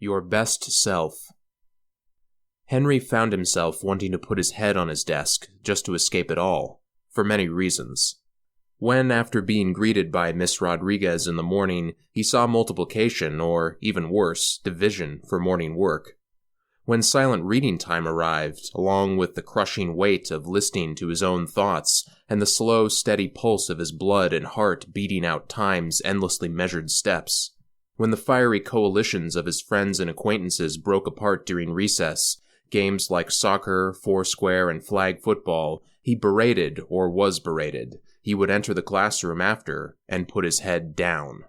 Your best self. Henry found himself wanting to put his head on his desk just to escape it all, for many reasons. When, after being greeted by Miss Rodriguez in the morning, he saw multiplication, or, even worse, division for morning work. When silent reading time arrived, along with the crushing weight of listening to his own thoughts and the slow, steady pulse of his blood and heart beating out time's endlessly measured steps. When the fiery coalitions of his friends and acquaintances broke apart during recess, games like soccer, foursquare, and flag football, he berated or was berated. He would enter the classroom after and put his head down.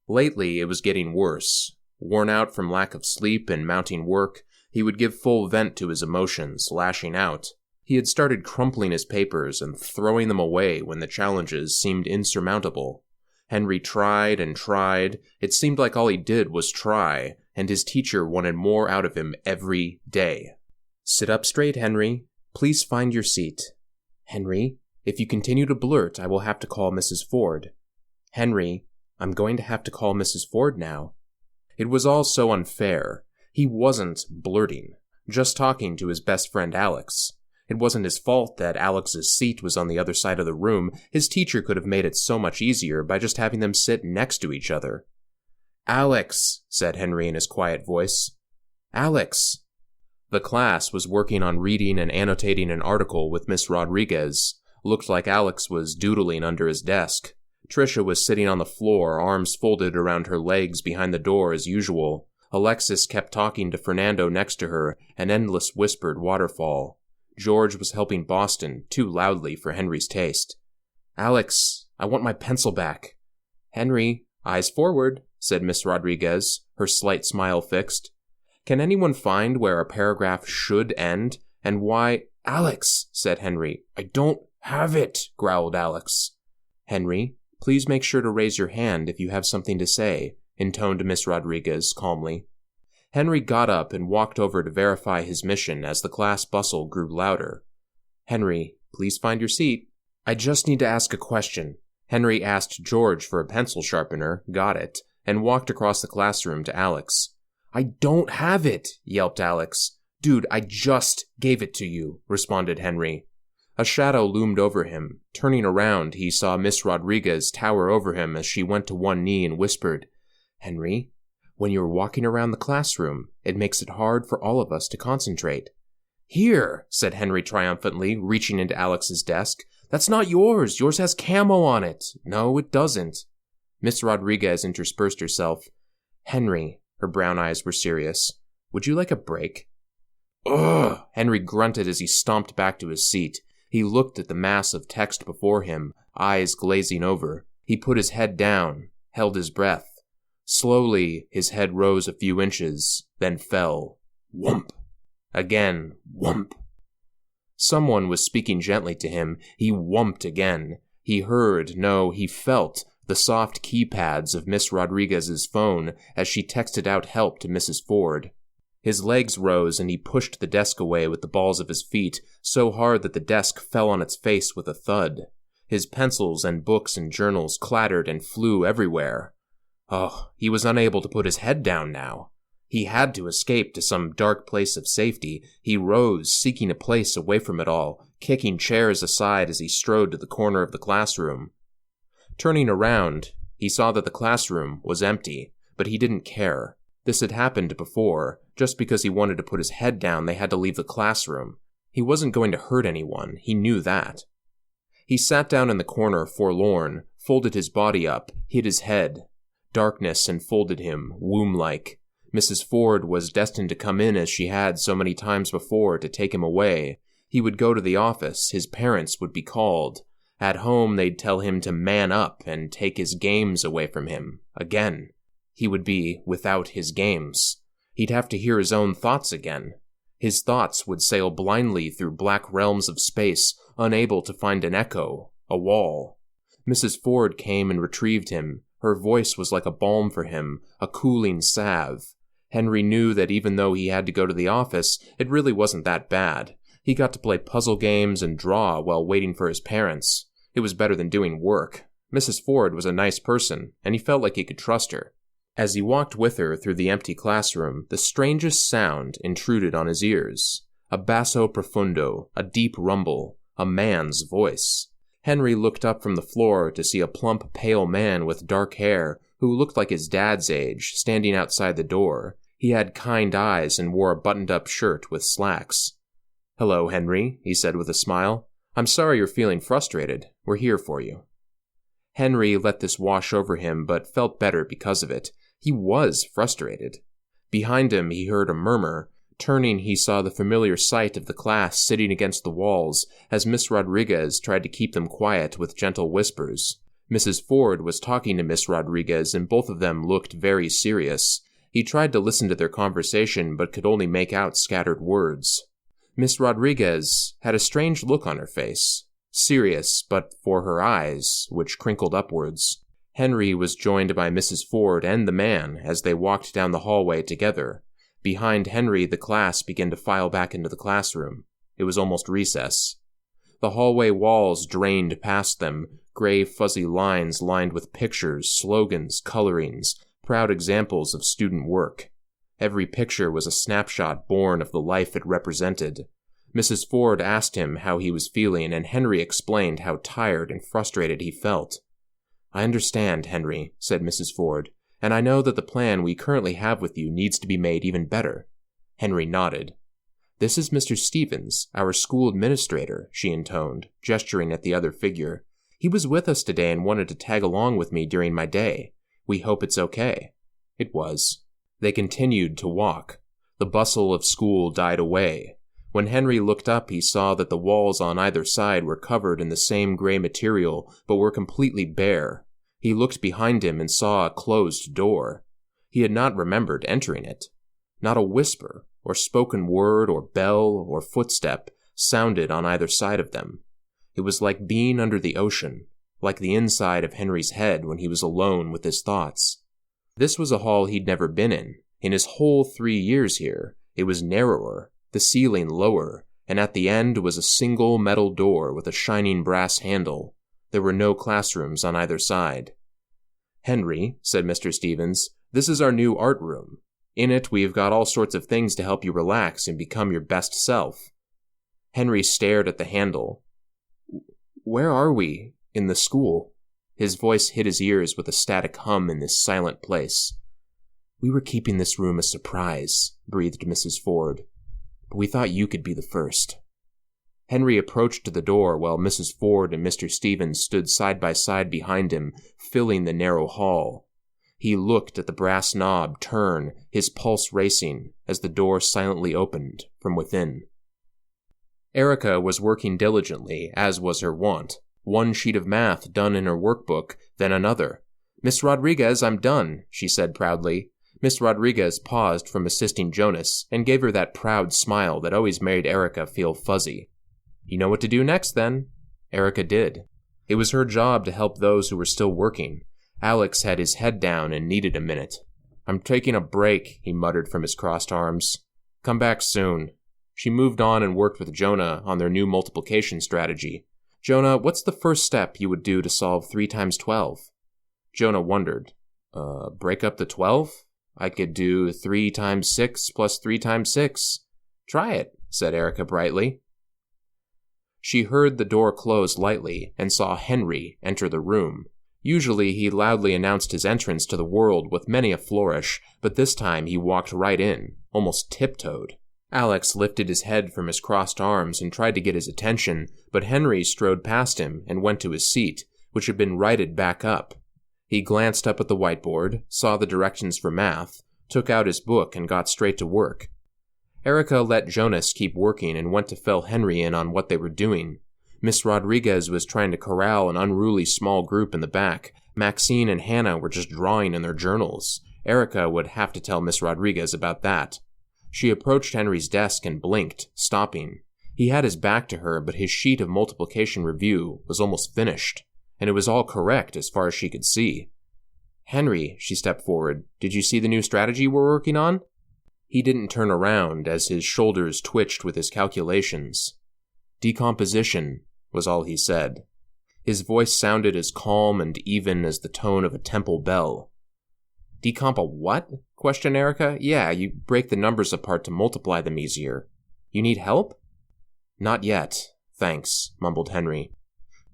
Lately, it was getting worse. Worn out from lack of sleep and mounting work, he would give full vent to his emotions, lashing out. He had started crumpling his papers and throwing them away when the challenges seemed insurmountable. Henry tried and tried. It seemed like all he did was try, and his teacher wanted more out of him every day. "Sit up straight, Henry. Please find your seat. Henry, if you continue to blurt, I will have to call Mrs. Ford. Henry, I'm going to have to call Mrs. Ford now." It was all so unfair. He wasn't blurting, just talking to his best friend Alex. It wasn't his fault that Alex's seat was on the other side of the room. His teacher could have made it so much easier by just having them sit next to each other. "Alex," said Henry in his quiet voice. "Alex." The class was working on reading and annotating an article with Miss Rodriguez. Looked like Alex was doodling under his desk. Tricia was sitting on the floor, arms folded around her legs behind the door as usual. Alexis kept talking to Fernando next to her, an endless whispered waterfall. George was helping Boston, too loudly for Henry's taste. "Alex, I want my pencil back." "Henry, eyes forward," said Miss Rodriguez, her slight smile fixed. "Can anyone find where a paragraph should end, and why—" "Alex," said Henry. "I don't have it," growled Alex. "Henry, please make sure to raise your hand if you have something to say," intoned Miss Rodriguez calmly. Henry got up and walked over to verify his mission as the class bustle grew louder. "Henry, please find your seat." "I just need to ask a question." Henry asked George for a pencil sharpener, got it, and walked across the classroom to Alex. "I don't have it," yelped Alex. "Dude, I just gave it to you," responded Henry. A shadow loomed over him. Turning around, he saw Miss Rodriguez tower over him as she went to one knee and whispered, "Henry, when you're walking around the classroom, it makes it hard for all of us to concentrate." "Here," said Henry triumphantly, reaching into Alex's desk. "That's not yours. Yours has camo on it." "No, it doesn't." Miss Rodriguez interspersed herself. "Henry," her brown eyes were serious, "would you like a break?" "Ugh!" Henry grunted as he stomped back to his seat. He looked at the mass of text before him, eyes glazing over. He put his head down, held his breath. Slowly, his head rose a few inches, then fell. Whump! Again, whump! Someone was speaking gently to him. He whumped again. He heard, no, he felt, the soft keypads of Miss Rodriguez's phone as she texted out help to Mrs. Ford. His legs rose and he pushed the desk away with the balls of his feet, so hard that the desk fell on its face with a thud. His pencils and books and journals clattered and flew everywhere. Oh, he was unable to put his head down now. He had to escape to some dark place of safety. He rose, seeking a place away from it all, kicking chairs aside as he strode to the corner of the classroom. Turning around, he saw that the classroom was empty, but he didn't care. This had happened before. Just because he wanted to put his head down, they had to leave the classroom. He wasn't going to hurt anyone. He knew that. He sat down in the corner, forlorn, folded his body up, hid his head. Darkness enfolded him, womb-like. Mrs. Ford was destined to come in as she had so many times before to take him away. He would go to the office, his parents would be called. At home they'd tell him to man up and take his games away from him. Again. He would be without his games. He'd have to hear his own thoughts again. His thoughts would sail blindly through black realms of space, unable to find an echo, a wall. Mrs. Ford came and retrieved him. Her voice was like a balm for him, a cooling salve. Henry knew that even though he had to go to the office, it really wasn't that bad. He got to play puzzle games and draw while waiting for his parents. It was better than doing work. Mrs. Ford was a nice person, and he felt like he could trust her. As he walked with her through the empty classroom, the strangest sound intruded on his ears. A basso profundo, a deep rumble, a man's voice. Henry looked up from the floor to see a plump, pale man with dark hair, who looked like his dad's age, standing outside the door. He had kind eyes and wore a buttoned-up shirt with slacks. "Hello, Henry," he said with a smile. "I'm sorry you're feeling frustrated. We're here for you." Henry let this wash over him, but felt better because of it. He was frustrated. Behind him, he heard a murmur. Turning, he saw the familiar sight of the class sitting against the walls as Miss Rodriguez tried to keep them quiet with gentle whispers. Mrs. Ford was talking to Miss Rodriguez, and both of them looked very serious. He tried to listen to their conversation, but could only make out scattered words. Miss Rodriguez had a strange look on her face, serious but for her eyes, which crinkled upwards. Henry was joined by Mrs. Ford and the man as they walked down the hallway together. Behind Henry, the class began to file back into the classroom. It was almost recess. The hallway walls drained past them, gray fuzzy lines lined with pictures, slogans, colorings, proud examples of student work. Every picture was a snapshot born of the life it represented. Mrs. Ford asked him how he was feeling, and Henry explained how tired and frustrated he felt. "I understand, Henry," said Mrs. Ford, "and I know that the plan we currently have with you needs to be made even better." Henry nodded. "This is Mr. Stevens, our school administrator," she intoned, gesturing at the other figure. "He was with us today and wanted to tag along with me during my day. We hope it's okay." It was. They continued to walk. The bustle of school died away. When Henry looked up, he saw that the walls on either side were covered in the same gray material, but were completely bare. He looked behind him and saw a closed door. He had not remembered entering it. Not a whisper, or spoken word, or bell, or footstep sounded on either side of them. It was like being under the ocean, like the inside of Henry's head when he was alone with his thoughts. This was a hall he'd never been in. In his whole 3 years here, it was narrower, the ceiling lower, and at the end was a single metal door with a shining brass handle. There were no classrooms on either side. "Henry," said Mr. Stevens, "this is our new art room. In it, we've got all sorts of things to help you relax and become your best self." Henry stared at the handle. "Where are we? In the school?" His voice hit his ears with a static hum in this silent place. "We were keeping this room a surprise," breathed Mrs. Ford, "but we thought you could be the first." Henry approached the door while Mrs. Ford and Mr. Stevens stood side by side behind him, filling the narrow hall. He looked at the brass knob turn, his pulse racing, as the door silently opened from within. Erica was working diligently, as was her wont. One sheet of math done in her workbook, then another. "Miss Rodriguez, I'm done," she said proudly. Miss Rodriguez paused from assisting Jonas and gave her that proud smile that always made Erica feel fuzzy. "You know what to do next, then?" Erica did. It was her job to help those who were still working. Alex had his head down and needed a minute. "I'm taking a break," he muttered from his crossed arms. "Come back soon." She moved on and worked with Jonah on their new multiplication strategy. "Jonah, what's the first step you would do to solve 3 times 12? Jonah wondered. Break up the 12? I could do 3 times 6 plus 3 times 6. "Try it," said Erica brightly. She heard the door close lightly and saw Henry enter the room. Usually he loudly announced his entrance to the world with many a flourish, but this time he walked right in, almost tiptoed. Alex lifted his head from his crossed arms and tried to get his attention, but Henry strode past him and went to his seat, which had been righted back up. He glanced up at the whiteboard, saw the directions for math, took out his book and got straight to work. Erica let Jonas keep working and went to fill Henry in on what they were doing. Miss Rodriguez was trying to corral an unruly small group in the back. Maxine and Hannah were just drawing in their journals. Erica would have to tell Miss Rodriguez about that. She approached Henry's desk and blinked, stopping. He had his back to her, but his sheet of multiplication review was almost finished, and it was all correct as far as she could see. "Henry," she stepped forward, "did you see the new strategy we're working on?" He didn't turn around as his shoulders twitched with his calculations. "Decomposition," was all he said. His voice sounded as calm and even as the tone of a temple bell. Decomp a what? Questioned Erica. Yeah, you break the numbers apart to multiply them easier. You need help? Not yet, thanks, mumbled Henry.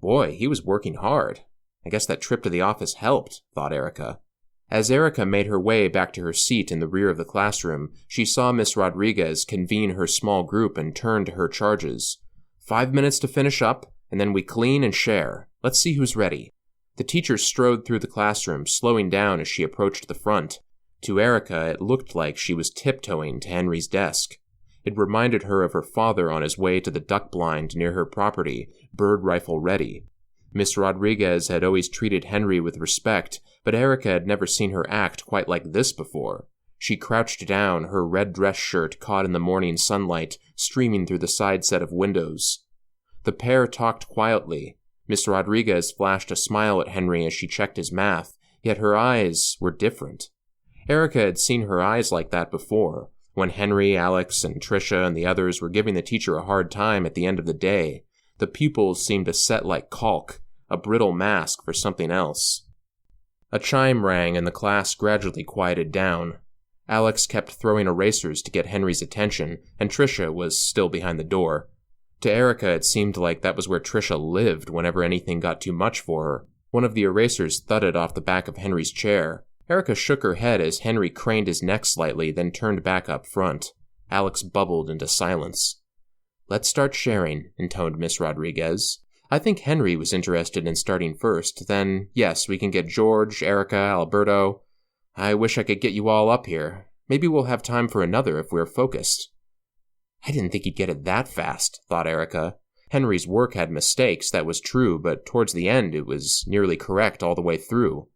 Boy, he was working hard. I guess that trip to the office helped, thought Erica. As Erica made her way back to her seat in the rear of the classroom, she saw Miss Rodriguez convene her small group and turn to her charges. 5 minutes to finish up, and then we clean and share. Let's see who's ready. The teacher strode through the classroom, slowing down as she approached the front. To Erica, it looked like she was tiptoeing to Henry's desk. It reminded her of her father on his way to the duck blind near her property, bird rifle ready. Miss Rodriguez had always treated Henry with respect, but Erica had never seen her act quite like this before. She crouched down, her red dress shirt caught in the morning sunlight, streaming through the side set of windows. The pair talked quietly. Miss Rodriguez flashed a smile at Henry as she checked his math, yet her eyes were different. Erica had seen her eyes like that before, when Henry, Alex, and Tricia and the others were giving the teacher a hard time at the end of the day. The pupils seemed to set like caulk, a brittle mask for something else. A chime rang and the class gradually quieted down. Alex kept throwing erasers to get Henry's attention, and Tricia was still behind the door. To Erica, it seemed like that was where Tricia lived whenever anything got too much for her. One of the erasers thudded off the back of Henry's chair. Erica shook her head as Henry craned his neck slightly, then turned back up front. Alex bubbled into silence. Let's start sharing, intoned Miss Rodriguez. I think Henry was interested in starting first. Then, yes, we can get George, Erica, Alberto. I wish I could get you all up here. Maybe we'll have time for another if we're focused. I didn't think he'd get it that fast, thought Erica. Henry's work had mistakes, that was true, but towards the end it was nearly correct all the way through.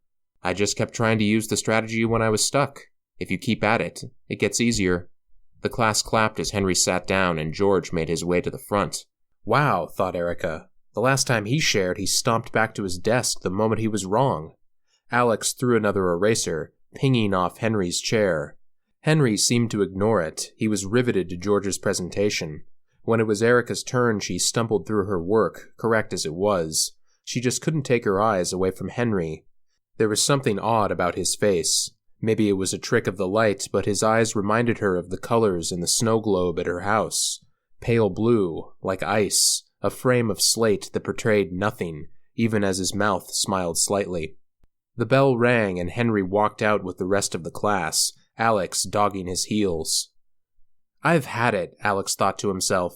I just kept trying to use the strategy when I was stuck. If you keep at it, it gets easier. The class clapped as Henry sat down and George made his way to the front. Wow, thought Erica. The last time he shared, he stomped back to his desk the moment he was wrong. Alex threw another eraser, pinging off Henry's chair. Henry seemed to ignore it. He was riveted to George's presentation. When it was Erica's turn, she stumbled through her work, correct as it was. She just couldn't take her eyes away from Henry. There was something odd about his face. Maybe it was a trick of the light, but his eyes reminded her of the colors in the snow globe at her house. Pale blue, like ice, a frame of slate that portrayed nothing, even as his mouth smiled slightly. The bell rang and Henry walked out with the rest of the class, Alex dogging his heels. I've had it, Alex thought to himself.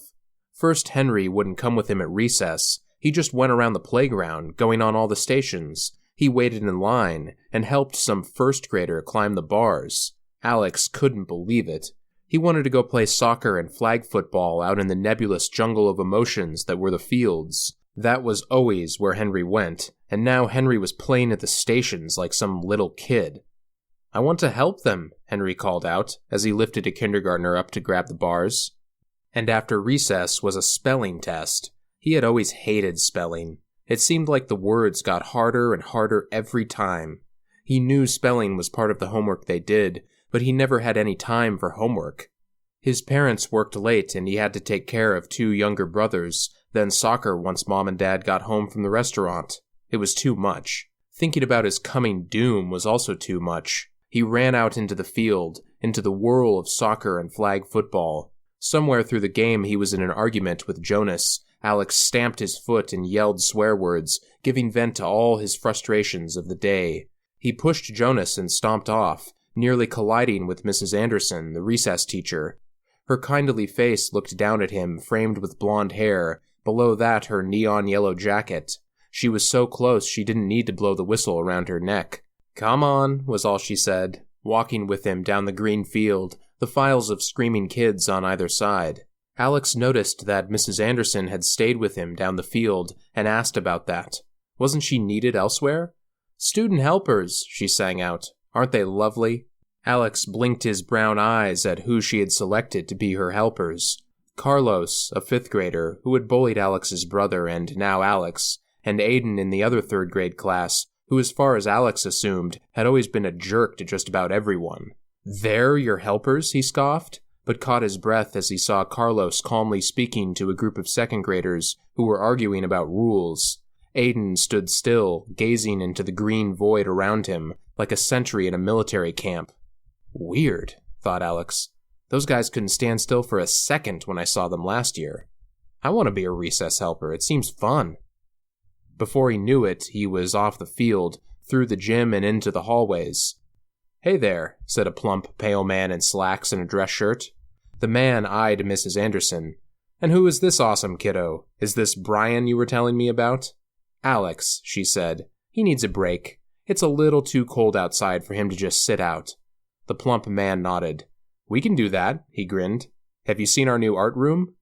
First, Henry wouldn't come with him at recess. He just went around the playground, going on all the stations. He waited in line and helped some first grader climb the bars. Alex couldn't believe it. He wanted to go play soccer and flag football out in the nebulous jungle of emotions that were the fields. That was always where Henry went, and now Henry was playing at the stations like some little kid. I want to help them, Henry called out, as he lifted a kindergartner up to grab the bars. And after recess was a spelling test. He had always hated spelling. It seemed like the words got harder and harder every time. He knew spelling was part of the homework they did, but he never had any time for homework. His parents worked late and he had to take care of 2 younger brothers, then soccer once Mom and Dad got home from the restaurant. It was too much. Thinking about his coming doom was also too much. He ran out into the field, into the whirl of soccer and flag football. Somewhere through the game he was in an argument with Jonas. Alex stamped his foot and yelled swear words, giving vent to all his frustrations of the day. He pushed Jonas and stomped off, nearly colliding with Mrs. Anderson, the recess teacher. Her kindly face looked down at him, framed with blonde hair, below that her neon yellow jacket. She was so close she didn't need to blow the whistle around her neck. "Come on," was all she said, walking with him down the green field, the files of screaming kids on either side. Alex noticed that Mrs. Anderson had stayed with him down the field and asked about that. Wasn't she needed elsewhere? "Student helpers," she sang out. "Aren't they lovely?" Alex blinked his brown eyes at who she had selected to be her helpers. Carlos, a 5th grader, who had bullied Alex's brother and now Alex, and Aiden in the other 3rd grade class, who as far as Alex assumed, had always been a jerk to just about everyone. "They're your helpers?" he scoffed, but caught his breath as he saw Carlos calmly speaking to a group of 2nd graders who were arguing about rules. Aiden stood still, gazing into the green void around him, like a sentry in a military camp. Weird, thought Alex. Those guys couldn't stand still for a second when I saw them last year. I want to be a recess helper. It seems fun. Before he knew it, he was off the field, through the gym and into the hallways. Hey there, said a plump, pale man in slacks and a dress shirt. The man eyed Mrs. Anderson. And who is this awesome kiddo? Is this Brian you were telling me about? Alex, she said. He needs a break. It's a little too cold outside for him to just sit out. The plump man nodded. We can do that, he grinned. Have you seen our new art room?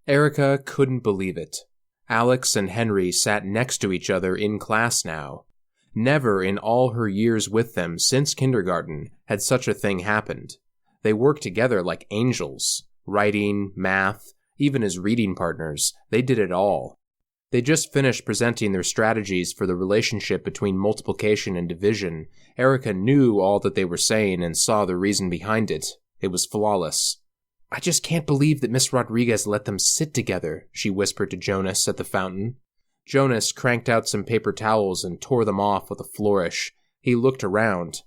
Erica couldn't believe it. Alex and Henry sat next to each other in class now. Never in all her years with them since kindergarten had such a thing happened. They worked together like angels. Writing, math, even as reading partners, they did it all. They just finished presenting their strategies for the relationship between multiplication and division. Erica knew all that they were saying and saw the reason behind it. It was flawless. I just can't believe that Miss Rodriguez let them sit together, she whispered to Jonas at the fountain. Jonas cranked out some paper towels and tore them off with a flourish. He looked around.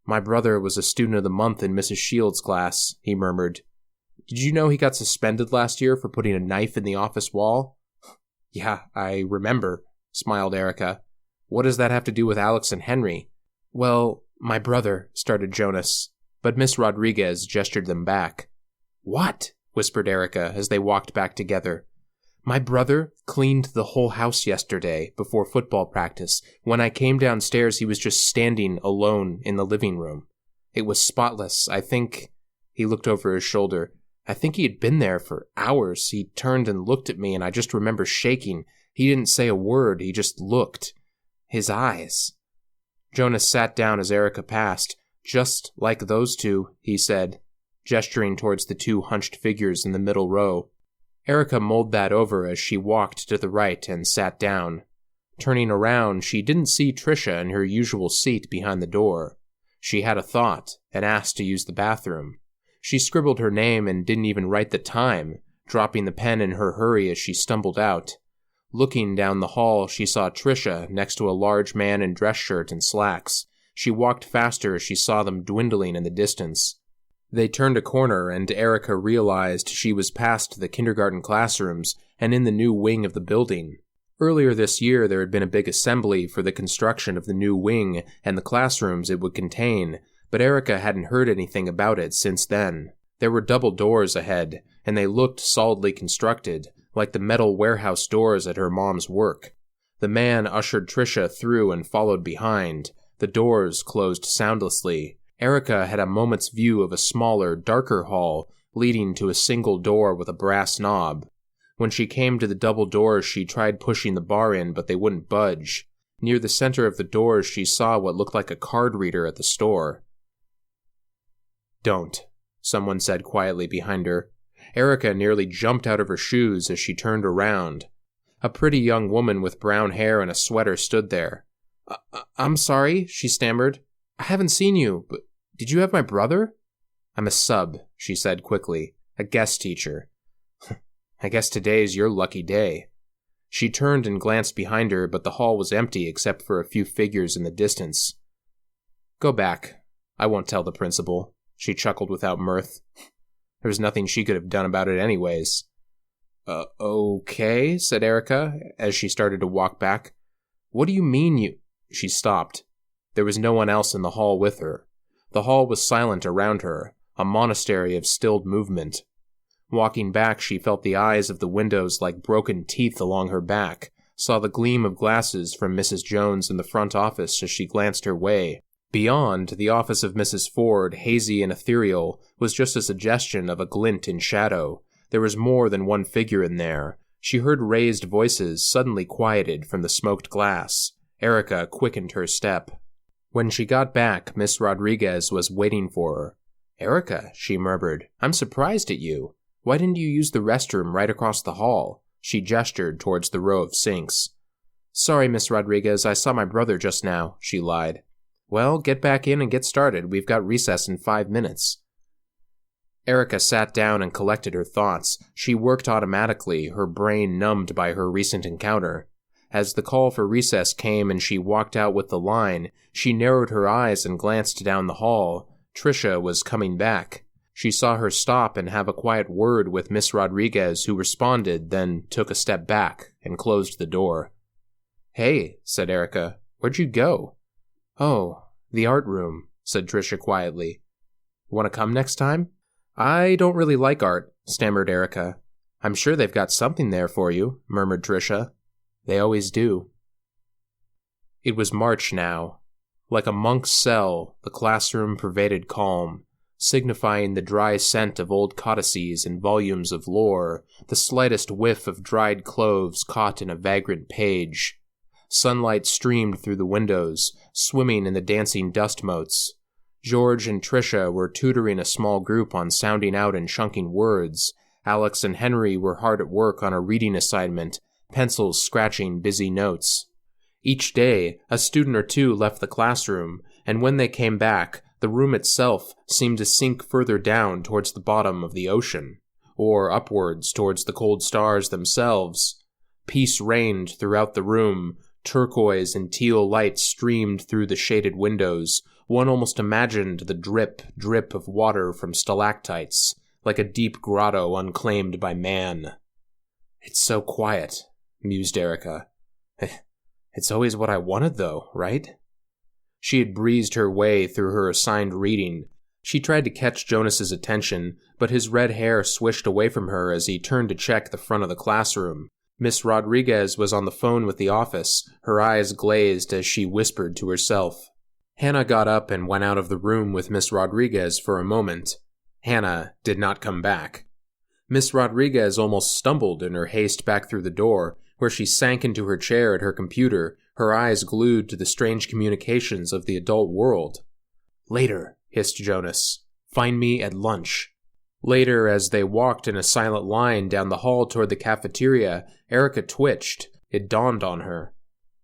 My brother was a student of the month in Mrs. Shields' class, he murmured. Did you know he got suspended last year for putting a knife in the office wall? Yeah, I remember, smiled Erica. What does that have to do with Alex and Henry? Well, my brother, started Jonas, but Miss Rodriguez gestured them back. What? Whispered Erica as they walked back together. My brother cleaned the whole house yesterday before football practice. When I came downstairs, he was just standing alone in the living room. It was spotless. I think... He looked over his shoulder. I think he had been there for hours. He turned and looked at me, and I just remember shaking. He didn't say a word. He just looked. His eyes. Jonas sat down as Erica passed. Just like those two, he said, gesturing towards the two hunched figures in the middle row. Erica mulled that over as she walked to the right and sat down. Turning around, she didn't see Tricia in her usual seat behind the door. She had a thought and asked to use the bathroom. She scribbled her name and didn't even write the time, dropping the pen in her hurry as she stumbled out. Looking down the hall, she saw Tricia next to a large man in dress shirt and slacks. She walked faster as she saw them dwindling in the distance. They turned a corner, and Erica realized she was past the kindergarten classrooms and in the new wing of the building. Earlier this year, there had been a big assembly for the construction of the new wing and the classrooms it would contain, but Erica hadn't heard anything about it since then. There were double doors ahead, and they looked solidly constructed, like the metal warehouse doors at her mom's work. The man ushered Tricia through and followed behind. The doors closed soundlessly. Erica had a moment's view of a smaller, darker hall, leading to a single door with a brass knob. When she came to the double doors, she tried pushing the bar in, but they wouldn't budge. Near the center of the doors, she saw what looked like a card reader at the store. Don't, someone said quietly behind her. Erica nearly jumped out of her shoes as she turned around. A pretty young woman with brown hair and a sweater stood there. I'm sorry, she stammered. I haven't seen you, but did you have my brother? I'm a sub, she said quickly. A guest teacher. I guess today's your lucky day. She turned and glanced behind her, but the hall was empty except for a few figures in the distance. Go back. I won't tell the principal. She chuckled without mirth. There was nothing she could have done about it anyways. Okay, said Erica, as she started to walk back. What do you mean you... She stopped. There was no one else in the hall with her. The hall was silent around her, a monastery of stilled movement. Walking back, she felt the eyes of the windows like broken teeth along her back, saw the gleam of glasses from Mrs. Jones in the front office as she glanced her way. Beyond, the office of Mrs. Ford, hazy and ethereal, was just a suggestion of a glint in shadow. There was more than one figure in there. She heard raised voices suddenly quieted from the smoked glass. Erica quickened her step. When she got back, Miss Rodriguez was waiting for her. Erica, she murmured, I'm surprised at you. Why didn't you use the restroom right across the hall? She gestured towards the row of sinks. Sorry, Miss Rodriguez, I saw my brother just now, she lied. Well, get back in and get started. We've got recess in 5 minutes. Erica sat down and collected her thoughts. She worked automatically, her brain numbed by her recent encounter. As the call for recess came and she walked out with the line, she narrowed her eyes and glanced down the hall. Trisha was coming back. She saw her stop and have a quiet word with Miss Rodriguez, who responded, then took a step back and closed the door. "Hey," said Erica, "where'd you go?" "Oh, the art room," said Trisha quietly. "Want to come next time?" "I don't really like art," stammered Erica. "I'm sure they've got something there for you," murmured Trisha. "They always do." It was March now. Like a monk's cell, the classroom pervaded calm, signifying the dry scent of old codices and volumes of lore, the slightest whiff of dried cloves caught in a vagrant page. Sunlight streamed through the windows, swimming in the dancing dust motes. George and Trisha were tutoring a small group on sounding out and chunking words. Alex and Henry were hard at work on a reading assignment, pencils scratching busy notes. Each day, a student or two left the classroom, and when they came back, the room itself seemed to sink further down towards the bottom of the ocean, or upwards towards the cold stars themselves. Peace reigned throughout the room. Turquoise and teal light streamed through the shaded windows. One almost imagined the drip, drip of water from stalactites, like a deep grotto unclaimed by man. "It's so quiet," mused Erica. "It's always what I wanted, though, right?" She had breezed her way through her assigned reading. She tried to catch Jonas's attention, but his red hair swished away from her as he turned to check the front of the classroom. Miss Rodriguez was on the phone with the office, her eyes glazed as she whispered to herself. Hannah got up and went out of the room with Miss Rodriguez for a moment. Hannah did not come back. Miss Rodriguez almost stumbled in her haste back through the door, where she sank into her chair at her computer, her eyes glued to the strange communications of the adult world. "Later," hissed Jonas. "Find me at lunch." Later, as they walked in a silent line down the hall toward the cafeteria, Erica twitched. It dawned on her.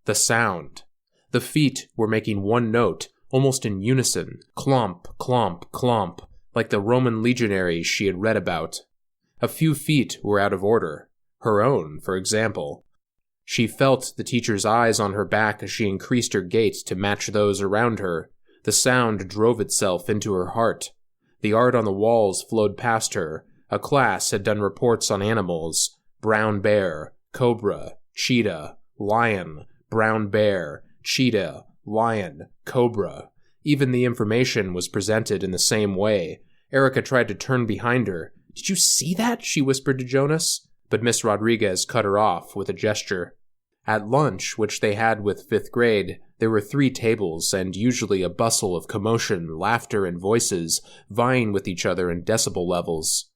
The sound. The feet were making one note, almost in unison, clomp, clomp, clomp, like the Roman legionaries she had read about. A few feet were out of order. Her own, for example. She felt the teacher's eyes on her back as she increased her gait to match those around her. The sound drove itself into her heart. The art on the walls flowed past her. A class had done reports on animals. Brown bear, cobra, cheetah, lion, brown bear, cheetah, lion, cobra. Even the information was presented in the same way. Erica tried to turn behind her. "Did you see that?" she whispered to Jonas. But Miss Rodriguez cut her off with a gesture. At lunch, which they had with 5th grade, there were 3 tables and usually a bustle of commotion, laughter, and voices, vying with each other in decibel levels.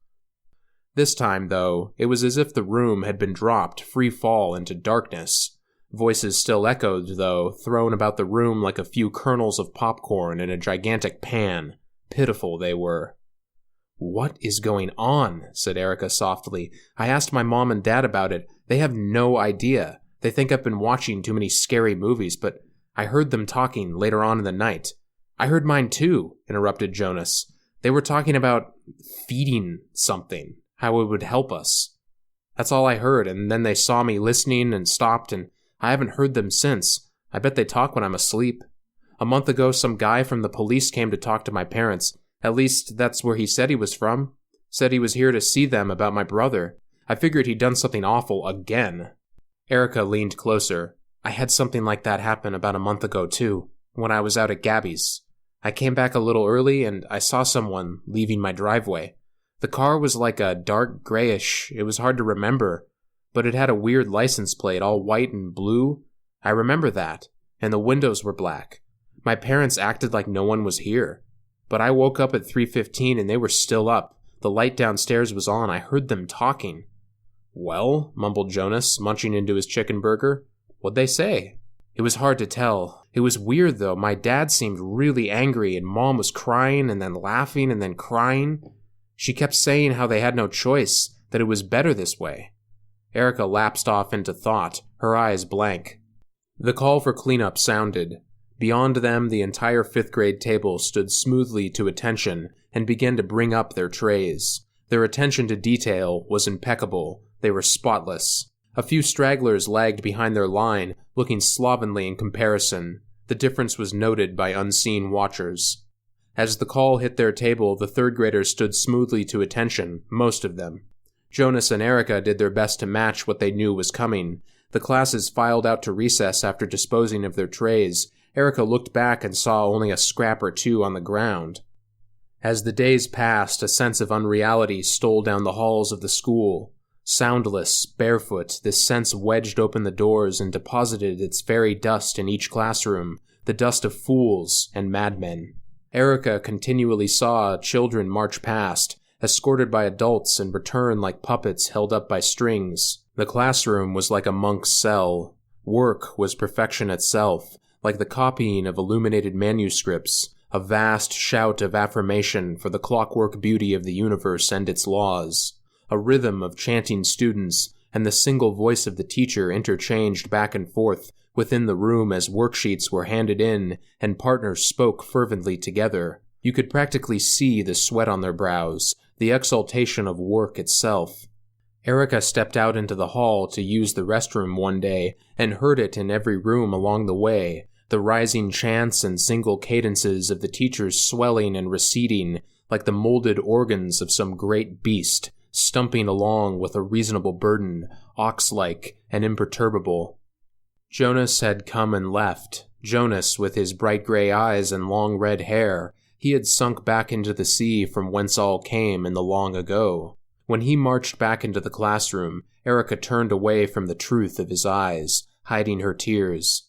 This time, though, it was as if the room had been dropped free fall into darkness. Voices still echoed, though, thrown about the room like a few kernels of popcorn in a gigantic pan. Pitiful they were. "What is going on?" said Erica softly. "I asked my mom and dad about it. They have no idea. They think I've been watching too many scary movies, but I heard them talking later on in the night." "I heard mine too," interrupted Jonas. "They were talking about feeding something, how it would help us. That's all I heard, and then they saw me listening and stopped, and I haven't heard them since. I bet they talk when I'm asleep. A month ago, some guy from the police came to talk to my parents. At least, that's where he said he was from. Said he was here to see them about my brother. I figured he'd done something awful again." Erica leaned closer. "I had something like that happen about a month ago, too, when I was out at Gabby's. I came back a little early, and I saw someone leaving my driveway. The car was like a dark grayish. It was hard to remember, but it had a weird license plate, all white and blue. I remember that, and the windows were black. My parents acted like no one was here. But I woke up at 3:15 and they were still up. The light downstairs was on. I heard them talking." "Well," mumbled Jonas, munching into his chicken burger. "What'd they say?" "It was hard to tell. It was weird, though. My dad seemed really angry, and Mom was crying and then laughing and then crying. She kept saying how they had no choice, that it was better this way." Erica lapsed off into thought, her eyes blank. The call for cleanup sounded. Beyond them, the entire 5th grade table stood smoothly to attention and began to bring up their trays. Their attention to detail was impeccable. They were spotless. A few stragglers lagged behind their line, looking slovenly in comparison. The difference was noted by unseen watchers. As the call hit their table, the third graders stood smoothly to attention, most of them. Jonas and Erica did their best to match what they knew was coming. The classes filed out to recess after disposing of their trays. Erica looked back and saw only a scrap or two on the ground. As the days passed, a sense of unreality stole down the halls of the school. Soundless, barefoot, this sense wedged open the doors and deposited its fairy dust in each classroom, the dust of fools and madmen. Erica continually saw children march past, escorted by adults, and return like puppets held up by strings. The classroom was like a monk's cell. Work was perfection itself, like the copying of illuminated manuscripts, a vast shout of affirmation for the clockwork beauty of the universe and its laws. A rhythm of chanting students and the single voice of the teacher interchanged back and forth within the room as worksheets were handed in and partners spoke fervently together. You could practically see the sweat on their brows, the exaltation of work itself. Erica stepped out into the hall to use the restroom one day and heard it in every room along the way, the rising chants and single cadences of the teachers swelling and receding like the molded organs of some great beast, stumping along with a reasonable burden, ox-like and imperturbable. Jonas had come and left. Jonas, with his bright gray eyes and long red hair, he had sunk back into the sea from whence all came in the long ago. When he marched back into the classroom, Erica turned away from the truth of his eyes, hiding her tears.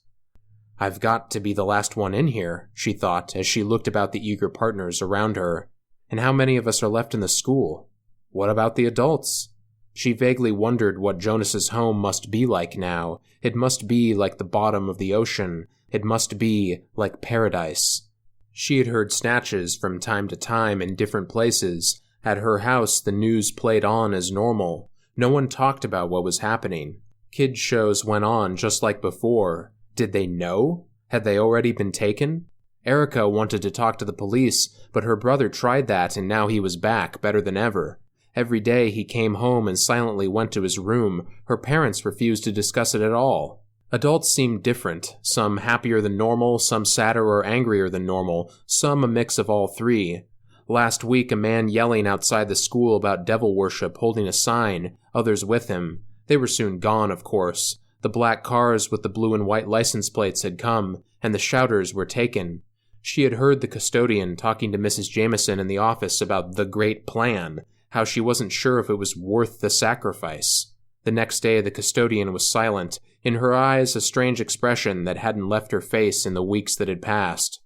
"I've got to be the last one in here," she thought as she looked about the eager partners around her. "And how many of us are left in the school? What about the adults?" She vaguely wondered what Jonas's home must be like now. It must be like the bottom of the ocean. It must be like paradise. She had heard snatches from time to time in different places. At her house, the news played on as normal. No one talked about what was happening. Kids' shows went on just like before. Did they know? Had they already been taken? Erica wanted to talk to the police, but her brother tried that and now he was back, better than ever. Every day he came home and silently went to his room. Her parents refused to discuss it at all. Adults seemed different, some happier than normal, some sadder or angrier than normal, some a mix of all three. Last week a man yelling outside the school about devil worship, holding a sign, others with him. They were soon gone, of course. The black cars with the blue and white license plates had come, and the shouters were taken. She had heard the custodian talking to Mrs. Jameson in the office about the great plan, how she wasn't sure if it was worth the sacrifice. The next day the custodian was silent, in her eyes a strange expression that hadn't left her face in the weeks that had passed.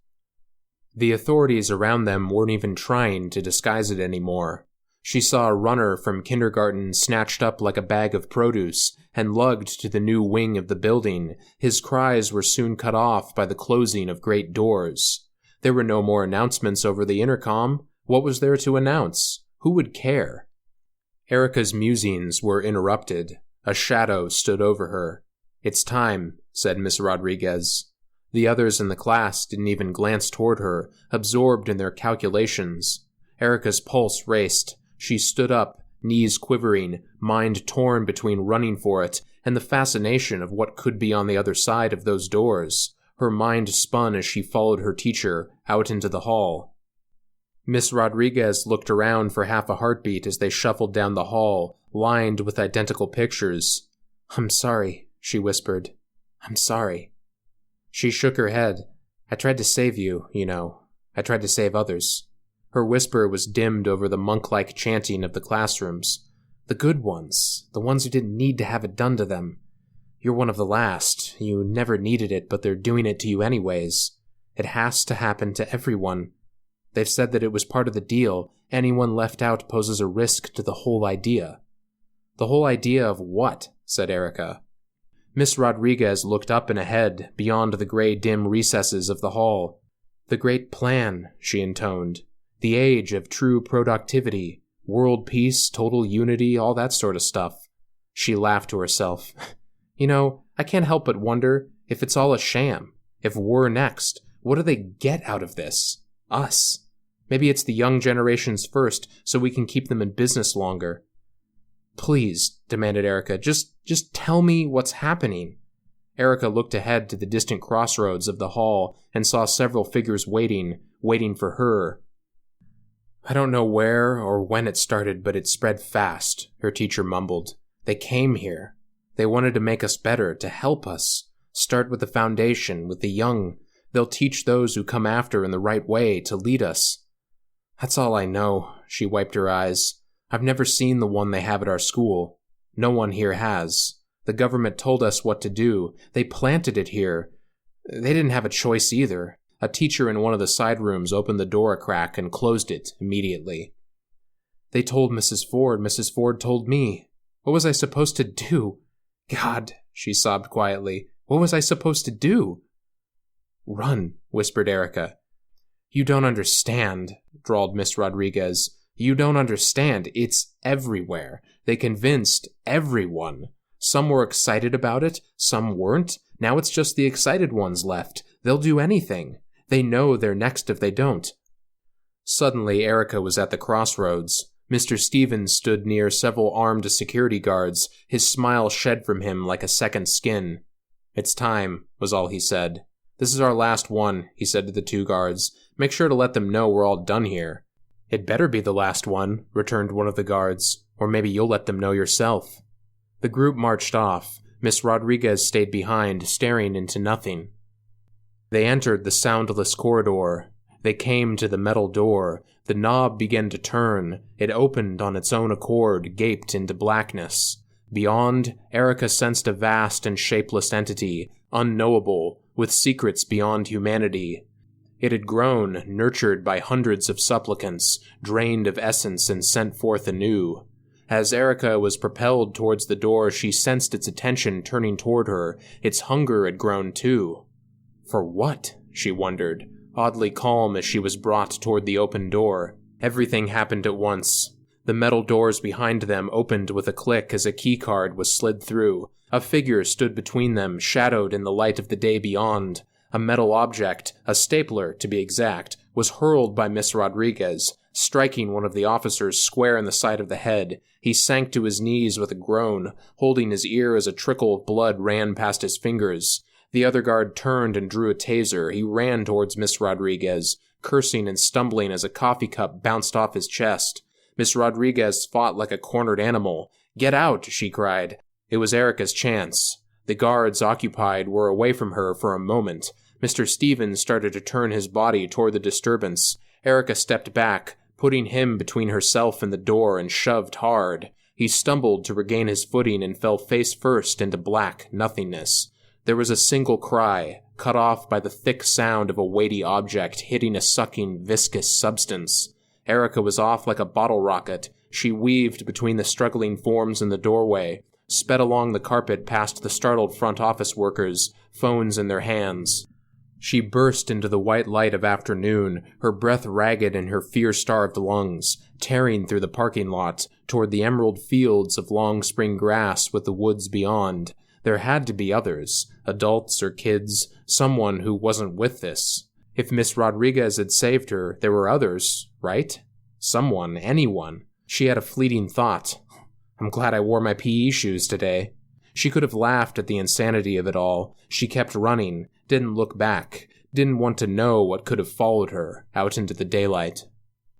The authorities around them weren't even trying to disguise it anymore. She saw a runner from kindergarten snatched up like a bag of produce and lugged to the new wing of the building. His cries were soon cut off by the closing of great doors. There were no more announcements over the intercom. What was there to announce? Who would care? Erica's musings were interrupted. A shadow stood over her. "It's time," said Miss Rodriguez. The others in the class didn't even glance toward her, absorbed in their calculations. Erica's pulse raced. She stood up, knees quivering, mind torn between running for it and the fascination of what could be on the other side of those doors. Her mind spun as she followed her teacher out into the hall. Miss Rodriguez looked around for half a heartbeat as they shuffled down the hall, lined with identical pictures. "I'm sorry," she whispered. "I'm sorry." She shook her head. "I tried to save you, you know. I tried to save others." Her whisper was dimmed over the monk-like chanting of the classrooms. "The good ones. The ones who didn't need to have it done to them. You're one of the last. You never needed it, but they're doing it to you anyways. It has to happen to everyone. They've said that it was part of the deal. Anyone left out poses a risk to the whole idea." "The whole idea of what?" said Erica. Miss Rodriguez looked up and ahead, beyond the gray dim recesses of the hall. "The great plan," she intoned. "The age of true productivity, world peace, total unity, all that sort of stuff." She laughed to herself. "You know, I can't help but wonder if it's all a sham. If we're next, what do they get out of this? Us. Maybe it's the young generations first, so we can keep them in business longer." Please, demanded Erica, just tell me what's happening. Erica looked ahead to the distant crossroads of the hall and saw several figures waiting for her. I don't know where or when it started, but it spread fast, her teacher mumbled. They came here. They wanted to make us better, to help us. Start with the foundation, with the young. They'll teach those who come after in the right way, to lead us. That's all I know, she wiped her eyes. I've never seen the one they have at our school. No one here has. The government told us what to do. They planted it here. They didn't have a choice either. A teacher in one of the side rooms opened the door a crack and closed it immediately. They told Mrs. Ford. Mrs. Ford told me. What was I supposed to do? God, she sobbed quietly. What was I supposed to do? Run, whispered Erica. You don't understand, drawled Miss Rodriguez. You don't understand. It's everywhere. They convinced everyone. Some were excited about it, some weren't. Now it's just the excited ones left. They'll do anything. They know they're next if they don't. Suddenly, Erica was at the crossroads. Mr. Stevens stood near several armed security guards. His smile shed from him like a second skin. It's time, was all he said. This is our last one, he said to the two guards. Make sure to let them know we're all done here. It better be the last one, returned one of the guards. Or maybe you'll let them know yourself. The group marched off. Miss Rodriguez stayed behind, staring into nothing. They entered the soundless corridor. They came to the metal door. The knob began to turn. It opened on its own accord, gaped into blackness. Beyond, Erica sensed a vast and shapeless entity, unknowable, with secrets beyond humanity. It had grown, nurtured by hundreds of supplicants, drained of essence and sent forth anew. As Erica was propelled towards the door, she sensed its attention turning toward her. Its hunger had grown too. For what? She wondered, oddly calm as she was brought toward the open door. Everything happened at once. The metal doors behind them opened with a click as a keycard was slid through. A figure stood between them, shadowed in the light of the day beyond. A metal object, a stapler to be exact, was hurled by Miss Rodriguez, striking one of the officers square in the side of the head. He sank to his knees with a groan, holding his ear as a trickle of blood ran past his fingers. The other guard turned and drew a taser. He ran towards Miss Rodriguez, cursing and stumbling as a coffee cup bounced off his chest. Miss Rodriguez fought like a cornered animal. "Get out!" she cried. It was Erica's chance. The guards occupied were away from her for a moment. Mr. Stevens started to turn his body toward the disturbance. Erica stepped back, putting him between herself and the door, and shoved hard. He stumbled to regain his footing and fell face first into black nothingness. There was a single cry, cut off by the thick sound of a weighty object hitting a sucking, viscous substance. Erica was off like a bottle rocket. She weaved between the struggling forms in the doorway, sped along the carpet past the startled front office workers, phones in their hands. She burst into the white light of afternoon, her breath ragged in her fear-starved lungs, tearing through the parking lot, toward the emerald fields of long spring grass with the woods beyond. There had to be others, adults or kids, someone who wasn't with this. If Miss Rodriguez had saved her, there were others, right? Someone, anyone. She had a fleeting thought. I'm glad I wore my PE shoes today. She could have laughed at the insanity of it all. She kept running, didn't look back, didn't want to know what could have followed her out into the daylight.